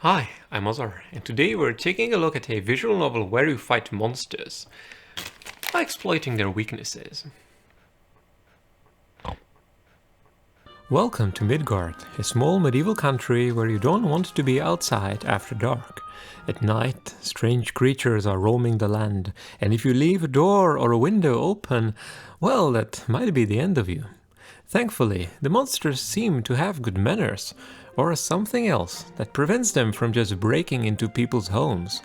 Hi, I'm Azar, and today we're taking a look at a visual novel where you fight monsters by exploiting their weaknesses. Welcome to Midgard, a small medieval country where you don't want to be outside after dark. At night, strange creatures are roaming the land, and if you leave a door or a window open, well, that might be the end of you. Thankfully, the monsters seem to have good manners, or something else that prevents them from just breaking into people's homes.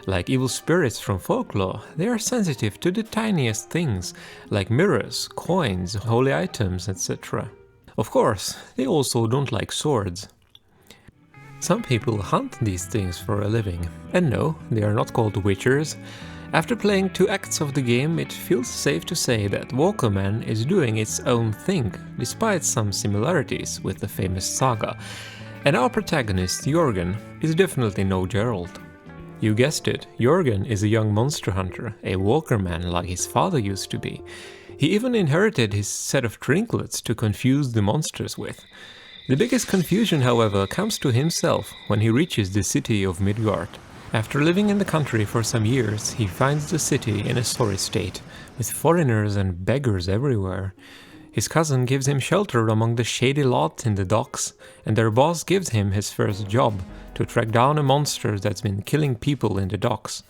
Like evil spirits from folklore, they are sensitive to the tiniest things, like mirrors, coins, holy items, etc. Of course, they also don't like swords. Some people hunt these things for a living, and no, they are not called witchers. After playing 2 acts of the game, it feels safe to say that Walkerman is doing its own thing, despite some similarities with the famous saga. And our protagonist, Jorgen, is definitely no Geralt. You guessed it, Jorgen is a young monster hunter, a Walkerman like his father used to be. He even inherited his set of trinklets to confuse the monsters with. The biggest confusion, however, comes to himself when he reaches the city of Midgard. After living in the country for some years, he finds the city in a sorry state, with foreigners and beggars everywhere. His cousin gives him shelter among the shady lot in the docks, and their boss gives him his first job, to track down a monster that's been killing people in the docks.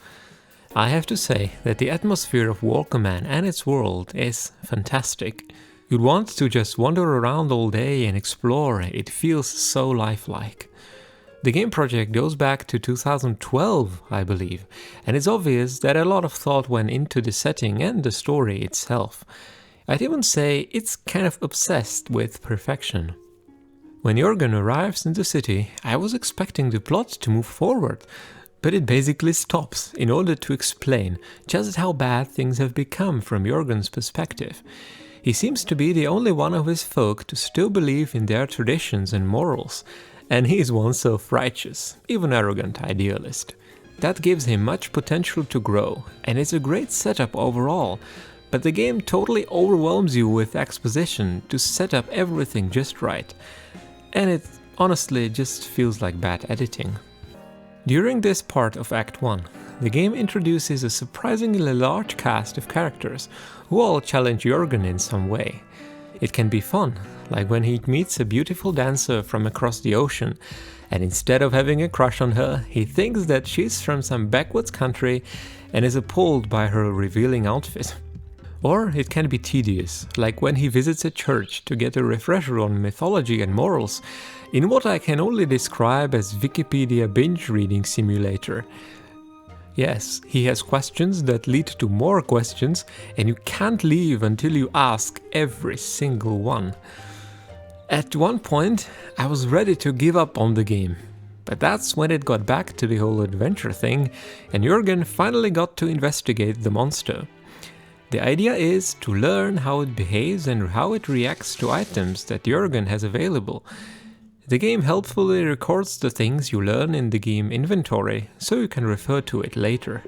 I have to say that the atmosphere of Walkerman and its world is fantastic. You'd want to just wander around all day and explore, it feels so lifelike. The game project goes back to 2012, I believe, and it's obvious that a lot of thought went into the setting and the story itself. I'd even say it's kind of obsessed with perfection. When Jorgen arrives in the city, I was expecting the plot to move forward, but it basically stops in order to explain just how bad things have become from Jorgen's perspective. He seems to be the only one of his folk to still believe in their traditions and morals, and he is one self-righteous, even arrogant idealist. That gives him much potential to grow, and it's a great setup overall, but the game totally overwhelms you with exposition to set up everything just right, and it honestly just feels like bad editing. During this part of Act 1, the game introduces a surprisingly large cast of characters who all challenge Jorgen in some way. It can be fun, like when he meets a beautiful dancer from across the ocean, and instead of having a crush on her, he thinks that she's from some backwoods country and is appalled by her revealing outfit. Or it can be tedious, like when he visits a church to get a refresher on mythology and morals, in what I can only describe as Wikipedia binge-reading simulator. Yes, he has questions that lead to more questions, and you can't leave until you ask every single one. At one point, I was ready to give up on the game, but that's when it got back to the whole adventure thing, and Jorgen finally got to investigate the monster. The idea is to learn how it behaves and how it reacts to items that Jorgen has available. The game helpfully records the things you learn in the game inventory, so you can refer to it later.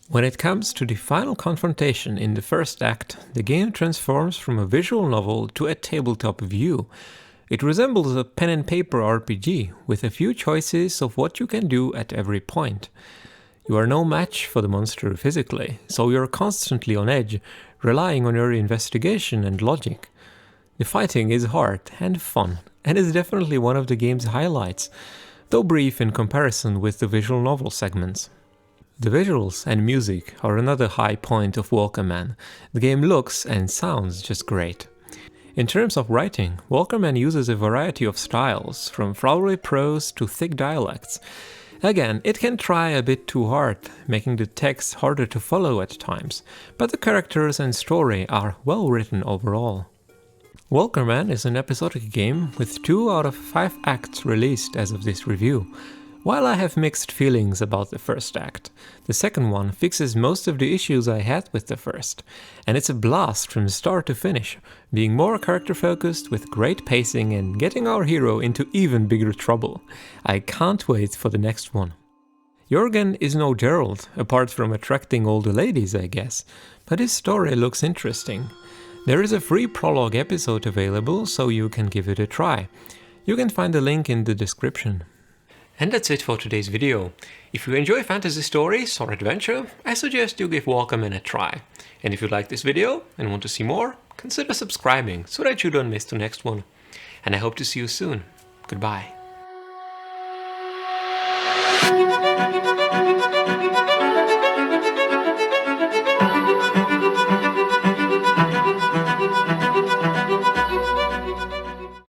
When it comes to the final confrontation in the first act, the game transforms from a visual novel to a tabletop view. It resembles a pen and paper RPG, with a few choices of what you can do at every point. You are no match for the monster physically, so you're constantly on edge, relying on your investigation and logic. The fighting is hard and fun, and is definitely one of the game's highlights, though brief in comparison with the visual novel segments. The visuals and music are another high point of Walkerman. The game looks and sounds just great. In terms of writing, Walkerman uses a variety of styles, from flowery prose to thick dialects. Again, it can try a bit too hard, making the text harder to follow at times, but the characters and story are well written overall. Walkerman is an episodic game with 2 out of 5 acts released as of this review. While I have mixed feelings about the first act, the second one fixes most of the issues I had with the first, and it's a blast from start to finish, being more character focused with great pacing and getting our hero into even bigger trouble. I can't wait for the next one. Jorgen is no Geralt, apart from attracting all the ladies, I guess, but his story looks interesting. There is a free prologue episode available, so you can give it a try. You can find the link in the description. And that's it for today's video. If you enjoy fantasy stories or adventure, I suggest you give Walkerman a try. And if you like this video and want to see more, consider subscribing so that you don't miss the next one. And I hope to see you soon. Goodbye.